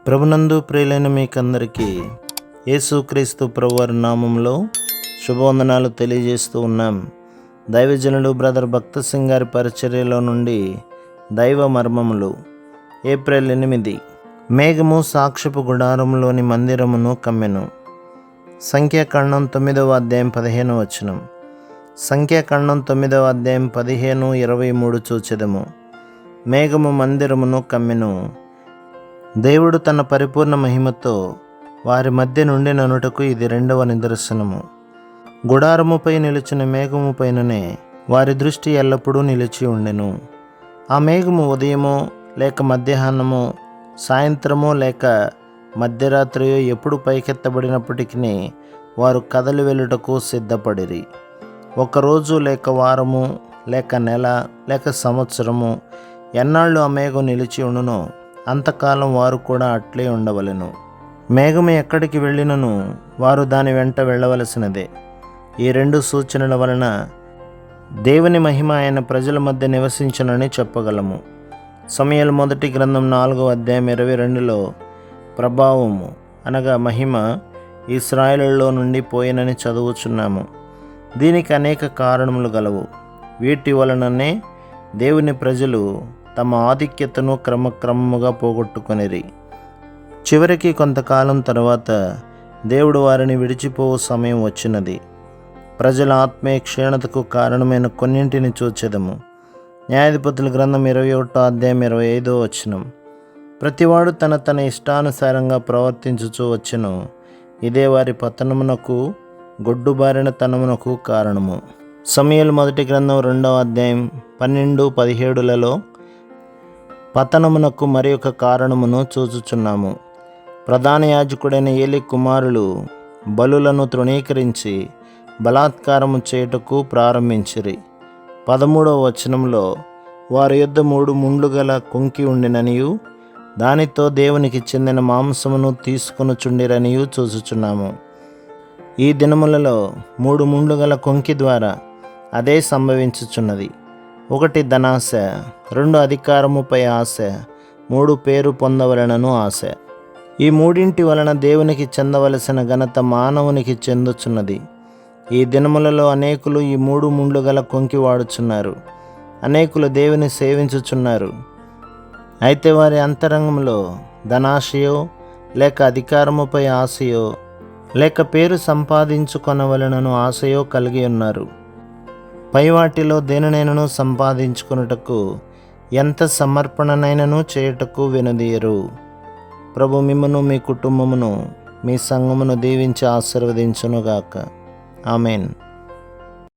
ప్రభునందు ప్రియులైన మీకందరికీ యేసుక్రీస్తు ప్రభువారి నామంలో శుభవందనాలు తెలియజేస్తూ ఉన్నాం. దైవజనులు బ్రదర్ భక్త సింగ్ గారి పరిచర్యలో నుండి దైవ మర్మములు. ఏప్రిల్ 8. మేఘము సాక్ష్యపు గుడారంలోని మందిరమును కమ్మెను. సంఖ్యాకాండం 9వ అధ్యాయం 15వ వచనం. సంఖ్యాకాండం 9వ అధ్యాయం 15, 23 చూచెదము. మేఘము మందిరమును కమ్మెను. దేవుడు తన పరిపూర్ణ మహిమతో వారి మధ్య నుండి ననుటకు ఇది 2వ నిదర్శనము. గుడారముపై నిలిచిన మేఘము పైననే వారి దృష్టి ఎల్లప్పుడూ నిలిచి ఉండెను. ఆ మేఘము ఉదయమో లేక మధ్యాహ్నమో, సాయంత్రమో లేక మధ్యరాత్రియో ఎప్పుడు పైకెత్తబడినప్పటికీ వారు కదలి వెళ్ళుటకు సిద్ధపడిరి. ఒకరోజు లేక వారము లేక నెల లేక సంవత్సరము ఎన్నాళ్ళు ఆ మేఘం నిలిచి ఉండునో అంతకాలం వారు కూడా అట్లే ఉండవలెను. మేఘము ఎక్కడికి వెళ్ళినను వారు దాని వెంట వెళ్ళవలసినదే. ఈ 2 సూచనల వలన దేవుని మహిమ ఆయన ప్రజల మధ్య నివసించునని చెప్పగలము. సమూయేలు మొదటి గ్రంథం 4వ అధ్యాయం 22లో ప్రభావము అనగా మహిమ ఇశ్రాయేలులో నుండి పోయినని చదువుచున్నాము. దీనికి అనేక కారణములు గలవు. వీటి వలననే దేవుని ప్రజలు తమ ఆధిక్యతను క్రమక్రమముగా పోగొట్టుకొనిరి. చివరికి కొంతకాలం తర్వాత దేవుడు వారిని విడిచిపోవు సమయం వచ్చినది. ప్రజల ఆత్మీయ క్షీణతకు కారణమైన కొన్నింటిని చూచెదము. న్యాయాధిపతుల గ్రంథం 21వ అధ్యాయం 25వ వచనం. ప్రతివాడు తన ఇష్టానుసారంగా ప్రవర్తించుచూ వచ్చెను. ఇదే వారి పతనమునకు గొడ్డుబారిన తనమునకు కారణము. సమూయేలు మొదటి గ్రంథం 2వ అధ్యాయం 12, 17లలో పతనమునకు మరి ఒక కారణమును చూచుచున్నాము. ప్రధాన యాజకుడైన ఏలి కుమారులు బలులను తృణీకరించి బలాత్కారము చేయుటకు ప్రారంభించిరి. 13వ వచనంలో వారి యొద్ద 3 ముండ్లు గల కొంకి ఉండిననియు దానితో దేవునికి చెందిన మాంసమును తీసుకొనుచుండిరనియు చూచుచున్నాము. ఈ దినములలో 3 ముండ్లు గల కొంకి ద్వారా అదే సంభవించుచున్నది. 1 ధనాశ, 2 అధికారముపై ఆశ, 3 పేరు పొందవలనను ఆశ. ఈ మూడింటి వలన దేవునికి చెందవలసిన ఘనత మానవునికి చెందుచున్నది. ఈ దినములలో అనేకులు ఈ 3 ముండ్లు గల కొంకి వాడుచున్నారు. అనేకులు దేవుని సేవించుచున్నారు. అయితే వారి అంతరంగంలో ధనాశయో లేక అధికారముపై ఆశయో లేక పేరు సంపాదించుకొనవలనను ఆశయో కలిగి ఉన్నారు. పై వాటిలో దేనినైనను సంపాదించుకొనుటకు ఎంత సమర్పణనైనను చేయుటకు వెనుదీయరు. ప్రభు మిమ్మును, మీ కుటుంబమును, మీ సంఘమును దీవించి ఆశీర్వదించునుగాక. ఆమెన్.